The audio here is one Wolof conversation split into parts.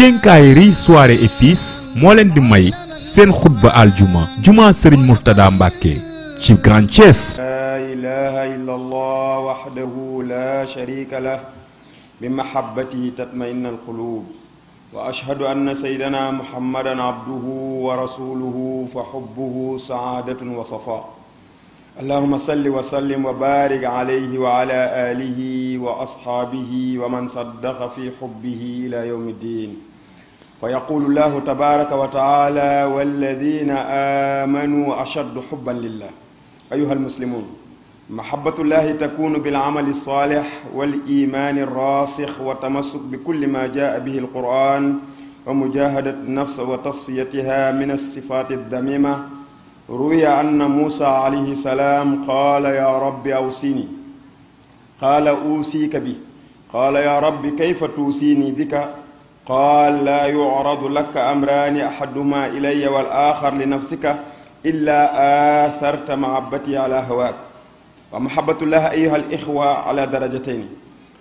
Quincaillerie Soirée et Fils moo leen di may seen xutba aljuma juma Serigne Mourtada Mbacké ci Grand Thiès. laa ilaha illa allah wahdahu la sharika lah bi mahabbatihi tatma'innu alqulub wa ashhadu anna sayyidana muhammadan abduhu wa rasuluhu fa hubbuhu sa'adatun wa safa. allahumma salli wa sallim wa barik alayhi wa ala alihi wa ashabihi wa man saddaqa fi hubbihi ila yawmi ddin. fa yaqulu llahu tabaraka wa ta'ala walladhina amanu ashaddu hubban lillah. أيها المسلمون، محبة الله تكون بالعمل الصالح والإيمان الراسخ والتمسك بكل ما جاء به القرآن ومجاهدة النفس وتصفيتها من الصفات الذميمة. روي أن موسى عليه السلام قال يا رب أوصني، قال أوصيك به، قال يا رب كيف توصيني بك؟ قال لا يعرض لك أمران أحدهما إلي والآخر لنفسك إلا آثرت محبتي على هواك. ومحبة الله أيها الإخوة على درجتين،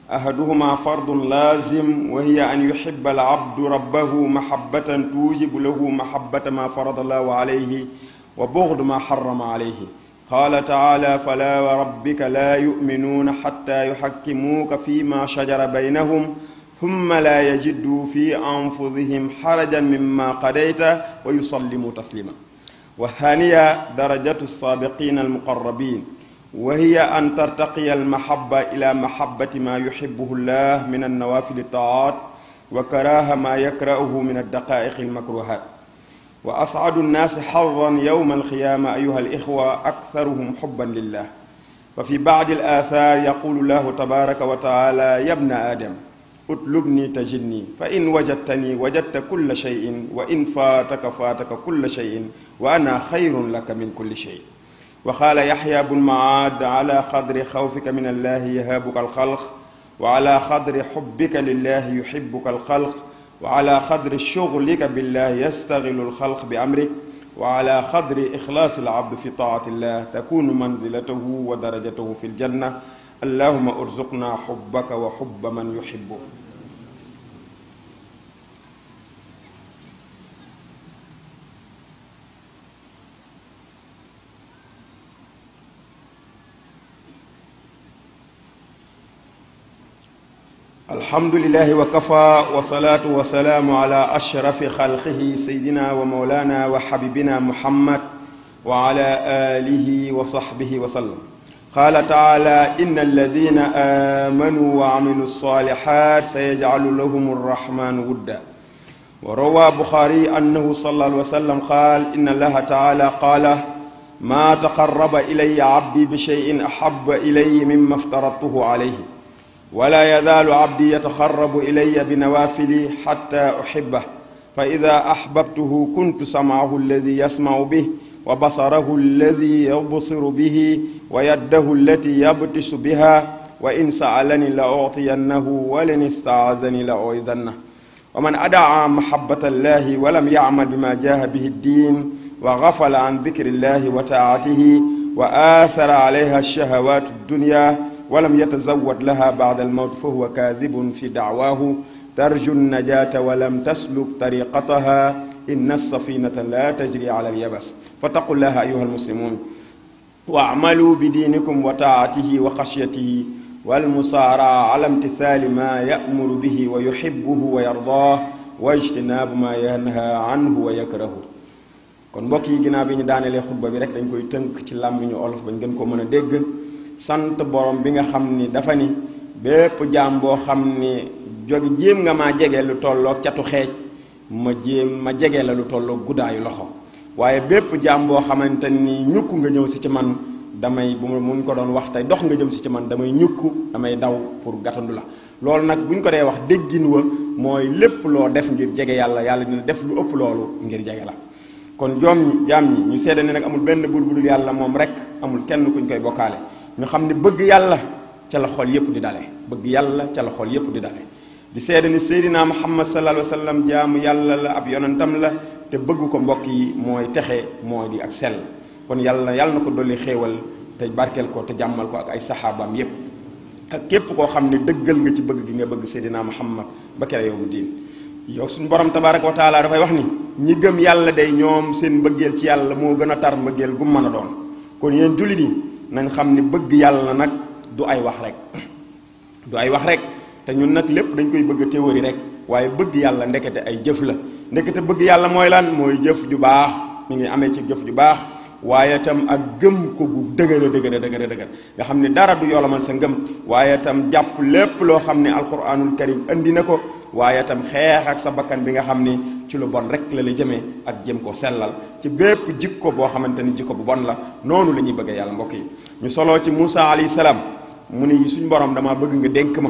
أحدهما فرض لازم وهي أن يحب العبد ربه محبة توجب له محبة ما فرض الله عليه وبغض ما حرم عليه. قال تعالى فلا وربك لا يؤمنون حتى يحكموك فيما شجر بينهم ثم لا يجدوا في أنفسهم حرجا مما قضيت ويسلموا تسليما. والثانية درجة السابقين المقربين وهي أن ترتقي المحبة إلى محبة ما يحبه الله من النوافل الطاعات وكراهة ما يكرهه من الدقائق المكروهات. وأسعد الناس حظا يوم القيامة أيها الإخوة أكثرهم حبا لله. وفي بعض الآثار يقول الله تبارك وتعالى يا ابن آدم اطلبني تجدني فإن وجدتني وجدت كل شيء وإن فاتك فاتك كل شيء وأنا خير لك من كل شيء. وقال يحيى بن معاذ على قدر خوفك من الله يهابك الخلق وعلى قدر حبك لله يحبك الخلق وعلى قدر شغلك بالله يستغل الخلق بأمرك وعلى قدر إخلاص العبد في طاعة الله تكون منزلته ودرجته في الجنة. اللهم ارزقنا حبك وحب من يحبك. الحمد لله وكفى والصلاة والسلام على أشرف خلقه سيدنا ومولانا وحبيبنا محمد وعلى آله وصحبه وسلم. قال تعالى إن الذين آمنوا وعملوا الصالحات سيجعل لهم الرحمن ودا. وروى بخاري أنه صلى الله عليه وسلم قال إن الله تعالى قال ما تقرب إلي عبدي بشيء أحب إلي مما افترضته عليه ولا يزال عبدي يتقرب إلي بنوافلي حتى أحبه فإذا أحببته كنت سمعه الذي يسمع به وبصره الذي يبصر به ويده التي يبطش بها وإن سألني لأعطينه ولن استعاذني لأعيذنه. ومن أدعى محبة الله ولم يعمل بما جاء به الدين وغفل عن ذكر الله وطاعته وآثر عليها الشهوات الدنيا ولم يتزود لها بعد الموت فهو كاذب في دعواه ترجو النجاة ولم تسلك طريقتها إن السفينة لا تجري على اليبس. فاتقوا الله أيها المسلمون واعملوا بدينكم وطاعته وخشيته والمسارعة على امتثال ما يأمر به ويحبه ويرضاه واجتناب ما ينهى عنه ويكرهه. kon mbokk yi ginnaaw bi ñu daanelee xutba bi rek dañ koy tënk ci làmmiñu olof bañ gën ko mën a dégg. sant borom bi nga xam ni dafa ni bépp jaam boo xam ni jóge jéem nga maa jege lu tolloog catu xeej ma jege la lu tolloog guddaayu loxo waaye bépp jaam boo xamante ni ñukk nga ñëw si ci man damay bu mu ko doon wax tey dox nga jëm si ci man damay ñukk damay daw pour gàttandu la. loolu nag bu ñu ko dee wax déggin wa mooy lépp loo def ngir jege yàlla yàlla dina def lu ëpp loolu ngir jege la. kon jaam ñi ñu seede ne nag amul benn buur bu dul yàlla moom rek amul kenn kuñ koy bokkaale. ñu xam ne bëgg yàlla ca la xol yépp di dale bëgg yàlla ca la xol yépp di dale di seede ni Seydina Muhammad sallallahu alayhi wa sallam jaamu yàlla la ab yonentam la te bëgg ko mbokk yi mooy texe mooy di ak sell. kon yàlla na ko dolli xéewal te barkeel ko te jàmmal ko ak ay saxaabaam yépp ak képp koo xam ne dëggal nga ci bëgg gi nga bëgg Seydina Muhammad ba kere yawmu diin. yow suñu borom tabaraka wa taala dafay wax ni ñi gëm yàlla day ñoom seen mbëggeel ci yàlla moo gën a tar mbëggeel gu mën a doon kon yéen jullit yi nañ xam ni bëgg yàlla nag du ay wax rek du ay wax rek te ñun nag lépp dañ koy bëgg théorie rek waaye bëgg yàlla ndekete ay jëf la ndekete bëgg yàlla mooy lan mooy jëf ju baax mi ngi amee ci jëf ju baax waaye tam ak gëm ko gu dëgër nga xam ne dara du yoolamal sa ngëm waaye tam jàpp lépp loo xam ne alquranul karim andi na ko waaye tam xeex ak sa bakkan bi nga xam ni ci lu bon rek la la jëmee ak jëm ko sellal ci bépp jikko boo xamante ni jikko bu bon la noonu la ñuy bëggee yàlla mbokk yi ñu soloo ci Moussa alayhi salaam mu ni suñ borom damaa bëgg nga dénk ma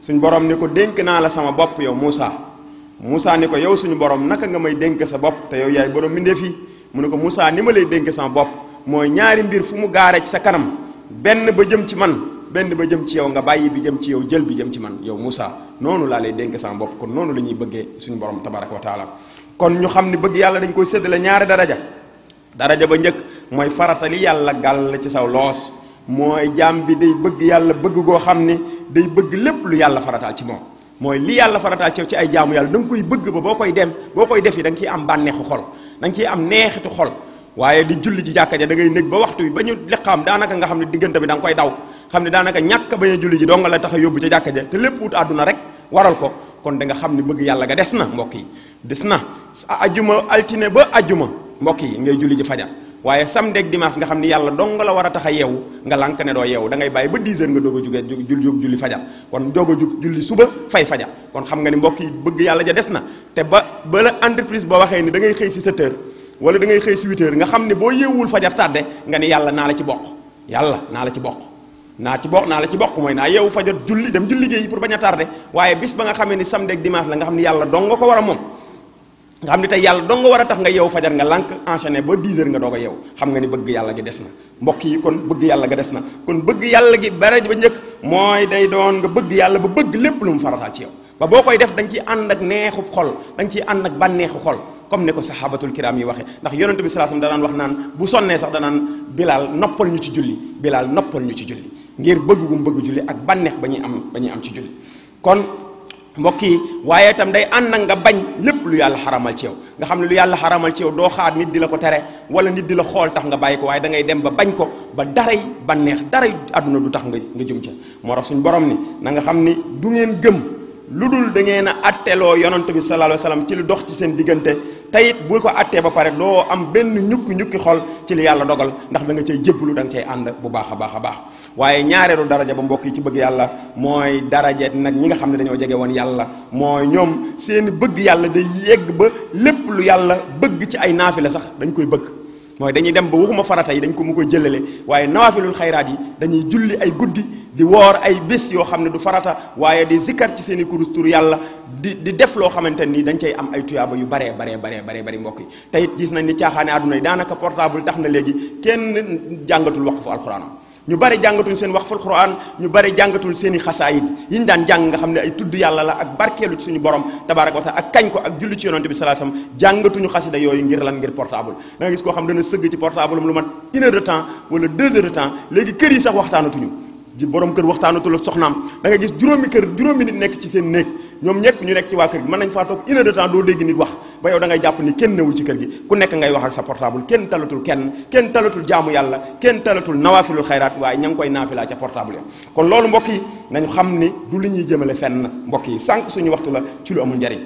suñ borom ni ko dénk naa la sama bopp yow Moussa ni ko yow suñu borom naka nga may dénk sa bopp te yow yaay borom mbindéef yi mu ne ko Moussa ni ma lay dénk sama bopp mooy ñaari mbir fu mu gaare ci sa kanam benn ba jëm ci man benn ba jëm ci yow nga bàyyi bi jëm ci yow jël bi jëm ci man yow Moussa noonu laa lay dénk sama bopp kon noonu la ñuy bëggee suñu borom tabaraka wa taala kon ñu xam ni bëgg yàlla dañ koy séddale ñaari daraja ba njëkk mooy faratali yàlla gàll ci saw loos mooy jaam bi day bëgg yàlla bëgg goo xam ni day bëgg lépp lu yàlla farataal ci moom mooy li yàlla farataal ci ay jaamu yàlla da nga koy bëgg ba boo koy def yi da nga ciy am bànneexu xol da nga ciy am neexitu xol waaye di julli ci jàkka ja da ngay nekk ba waxtu bi ba ñu liqaam daanaka nga xam ne diggante bi da nga koy daw xam ne daanaka ñàkk bañ a julli ji doo nga la tax a yóbbu ca jàkka ja te lépp wut àdduna rek waral ko kon da nga xam ne bëgg yàlla ga des na mbokk yi des na ajjuma altine ba ajjuma mbokk yi ngay julli ji fajar waaye samedi ak dimanche nga xam ni yàlla dong la war a tax a yeewu nga lànk ne doo yeewu da ngay bàyyi ba 10 heures nga doog a jugee julli fajar kon doog a jug julli suba fay fajar kon xam nga ni mbokk yi bëgg yàlla ja des na te ba la entreprise boo waxee ni da ngay xëy si 7 heures wala da ngay xëy si 8 heures nga xam ne boo yeewul fajar tardé nga ni yàlla naa la ci bokk mooy naa yeewu fajar julli dem julli liggéey pour bañ a tardé waaye bis ba nga xamee ni samedi ak dimanche la nga xam ni yàlla dong nga ko war a moom nga xam ni tey yàlla dong nga war a tax nga yeewu fajar nga lànk enchaîné ba 10 heures nga doog a yeewu xam nga ni bëgg yàlla gi des na mbokk yi kon bëgg yàlla ga des na kon bëgg yàlla gi bare ba njëkk mooy day doon nga bëgg yàlla ba bëgg lépp lu mu farataal ci yow ba boo koy def da nga ciy ànd ak neexub xol da nga ciy ànd ak bànneexu xol comme ne ko sahabatul kiram yi waxee ndax yonent bi sallallahu alayhi wasallam danaan wax naan bu sonnee sax danaan Bilaal noppal ñu ci julli Bilaal noppal ñu ci julli ngir bëgg gum bëgg julli ak bànneex ba ñuy am ci julli kon mbokk yi waaye itam day ànd nga bañ lépp lu yàlla xaramal ci yow nga xam ne lu yàlla xaramal ci yow doo xaar nit di la ko tere wala nit di la xool tax nga bàyyi ko waaye da ngay dem ba bañ ko ba daray bànneex daray àdduna du tax nga jëm ca moo tax suñu borom ni na nga xam ni du ngeen gëm lu dul da ngeen a atteloo yonent bi sallallahu alayhi wasallam ci lu dox ci seen diggante tayit bu ko attee ba pare doo am benn ñukki xol ci li yàlla dogal ndax da nga cay jébbalu da nga cay ànd bu baax a baax waaye ñaareelu daraja ba mbokk yi ci bëgg yàlla mooy daraja nag ñi nga xam ne dañoo jege woon yàlla mooy ñoom seen bëgg yàlla day yegg ba lépp lu yàlla bëgg ci ay naafila sax dañ koy bëgg mooy dañuy dem ba waxuma farata yi dañ ko mu koy jëlale waaye nawaafilul xayraat yi dañuy julli ay guddi di woor ay bés yoo xam ne du farata waaye di zikkar ci seen i kurus tur yàlla di def loo xamante ni dañ cay am ay tuyaaba yu baree mbokk yi te it gis nañ ni caaxaane àdduna yi daanaka portable tax na léegi kenn jàngatul waqfu alxuraan ñu bari jàngatuñ seen waqful quran ñu bari jàngatul seen i xasaayid yi ñu daan jàng nga xam ne ay tudd yàlla la ak barkeelu ci suñu borom tabaraka wa taala ak kañ ko ak julli ci yonante bi sallallahu alayhi wasallam jàngatuñu xasida yooyu ngir portable da nga gis koo xam dana sëgg ci portable am lu mat 1 heure de temps wala 2 heures de temps léegi kër yi sax waxtaanatuñu ji borom kër waxtaanatul soxnaam da nga gis juróomi nit nekk ci seen néeg ñoom ñekk ñu nekk ci waa kër gi mën nañ faa toog 1 heure de temps doo dégg nit wax ba yow da ngay jàpp ni kenn newul ci kër gi ku nekk ngay wax ak sa portable kenn talatul jaamu yàlla kenn talatul nawaafilul xayraat waaye ña ngi koy naafilaa ca portable ya kon loolu mbokk yi nañu xam ni du li ñuy jëmale fenn mbokk yi sànq suñu waxtu la ci lu amul njariñ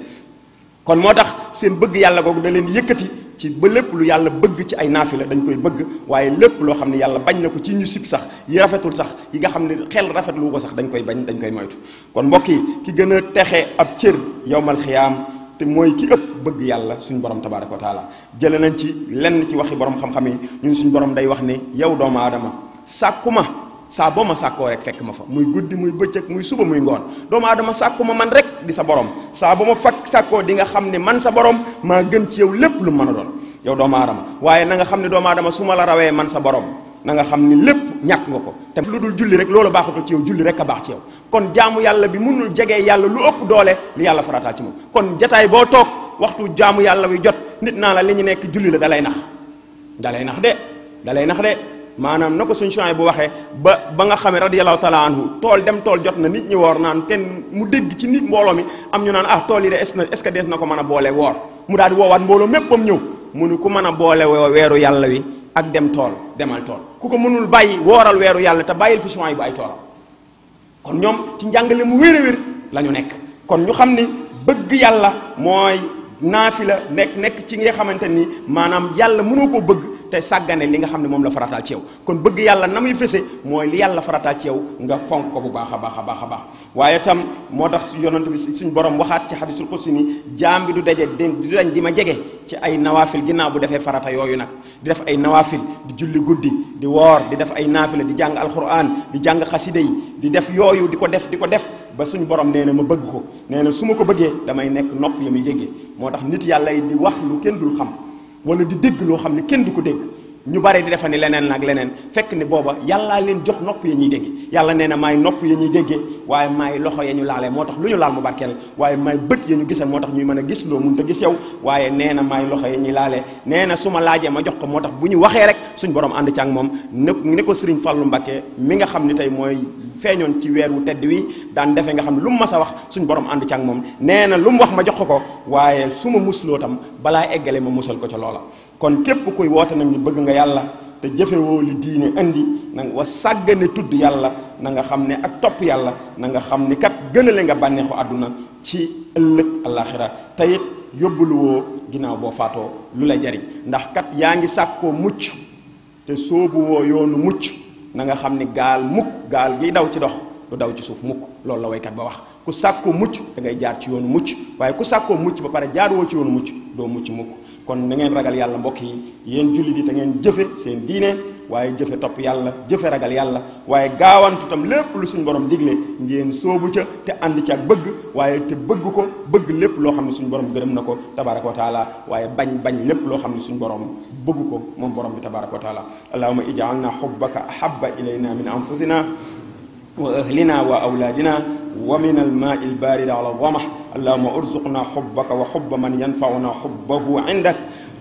kon moo tax seen bëgg yàlla googu da leen yëkkati ci ba lépp lu yàlla bëgg ci ay naafila dañ koy bëgg waaye lépp loo xam ne yàlla bañ na ko ci ñu sib sax yi rafetul sax yi nga xam ne xel rafetlu ko sax dañ koy bañ dañ koy moytu kon mbokk yi ki gën a texe ab cër yowmal xiyaam te mooy ki ëpp bëgg yàlla suñu borom tabaraka wa taala jële nañ ci lenn ci waxi borom xam-xam yi ñun suñu borom day wax ne yow doomu aadama sàkku ma saa boo ma sàkkoo rek fekk ma fa muy guddi muy bëccëg muy suba muy ngoon doomu aadama sàkku ma man rek di sa borom saa boo ma sàkkoo di nga xam ne man sa borom maa gën ci yow lépp lu mën a doon yow doomu aadama waaye na nga xam ne doomu aadama su ma la rawee man sa borom na nga xam ni lépp ñàkk nga ko te lu dul julli rek loolu baaxatul ci yow julli rek a baax ci yow kon jaamu yàlla bi mënul jegee yàlla lu ëpp doole li yàlla farataal ci moom kon jataay boo toog waxtu jaamu yàlla wi jot nit naa la li ñu nekk julli la dalay nax de maanaam na ko suñu champs bu waxee ba nga xamee radiyallahu taala anhu dem tool jot na nit ñi woor naan ten mu dégg ci nit mbooloo mi am ñu naan tool yi de est-ce que dees na ko mën a boole woor mu daal di woowaat mbooloo méppam ñëw mu ni ku mën a boole weeru yàlla wi ak dem tool demal tool ku ko mënul bàyyi wooral weeru yàlla te bàyyil fi champs bu ay toolam kon ñoom ci njàngale mu wér a wér la ñu nekk kon ñu xam ni bëgg yàlla mooy naafila nekk ci nga xamante ni maanaam yàlla mënoo koo bëgg te sàggane li nga xam ne moom la farataal ci yow kon bëgg yàlla na muy fese mooy li yàlla farataal ci yow nga fonk ko bu baax a baax a baax a baax waaye tam moo tax yonent bi suñ borom waxaat ci hadisul qudsi ni jaam bi du dañ di ma jege ci ay nawaafil ginnaaw bu defee farata yooyu nag di def ay nawaafil di julli guddi di woor di def ay naafila di jàng alquran di jàng xasida yi di def yooyu di ko def ba suñu borom nee na ma bëgg ko nee na su ma ko bëggee damay nekk nopp ya muy déggee moo tax nit yàlla yi di wax lu kenn dul xam wala di dégg loo xam ne kenn du ko dégg ñu bari di defa ni leneen nag leneen fekk ni booba yàllaa leen jox nopp ya ñuy dégg yàlla nee na maay nopp ya ñuy déggee waaye maay loxo ya ñu laalee moo tax lu ñu laal mu barkeel waaye maay bët ya ñu gisal moo tax ñuy mën a gis loo mun te gis yow waaye nee na maay loxo ya ñuy laalee nee na su ma laajee ma jox ko moo tax bu ñu waxee rek suñ borom ànd ci ak moom ne ko Sëriñ Fallu Mbakke mi nga xam ni tey mooy feeñoon ci weer wu tedd wi daan defee nga xam ne lu mu mas a wax suñ borom ànd ci ak moom nee na lu mu wax ma jox ko waaye su ma musloo tam balaa eggale ma musal ko ca loola kon képp kuy woote nag ni bëgg nga yàlla te jëfewoo li diine indi na nga sàggane tudd yàlla na nga xam ne ak topp yàlla na nga xam ni kat gënale nga bànneexu àdduna ci ëllëg alaxira te it yóbbuluwoo ginnaaw boo faatoo lu la jariñ ndax kat yaa ngi sàkkoo mucc te soobuwoo yoonu mucc na nga xam ni gaal giy daw ci dox du daw ci suuf mukk loolu la waykat ba wax ku sàkkoo mucc da ngay jaar ci yoonu mucc waaye ku sàkkoo mucc ba pare jaarwoo ci yoonu mucc doo mucc mukk kon na ngeen ragal yàlla mbokk yi yéen jullit yi te ngeen jëfe seen diine waaye jëfe topp yàlla jëfe ragal yàlla waaye gaawantu tam lépp lu suñ borom digle ngeen soobu ca te ànd ci ak bëgg waaye te bëgg lépp loo xam ne suñ borom gërëm na ko tabaraka wa taala waaye bañ lépp loo xam ne suñ borom bëgg ko moom borom bi tabaraka wa taala allahumma ij'alna hubbaka ahabba ilayna min anfusina wa ahlina wa awladina wa min almaai albaridi ala alwamah allahumma urzuqna hubbaka wa hubba man yanfauna hubbahu indak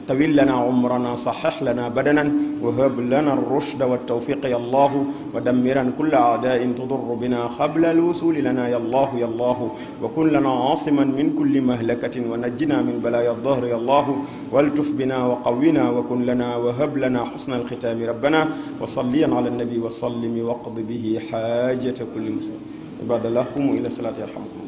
طويل لنا عمرنا صحح لنا بدنا وهب لنا الرشد والتوفيق يا الله ودمرا كل أعداء تضر بنا قبل الوصول لنا يا الله يا الله وكن لنا عاصما من كل مهلكة ونجنا من بلايا الظهر يا الله والتف بنا وقونا وكن لنا وهب لنا حسن الختام ربنا وصليا على النبي وسلم واقض به حاجة كل مسلم عباد الله قوموا إلى الصلاة يرحمكم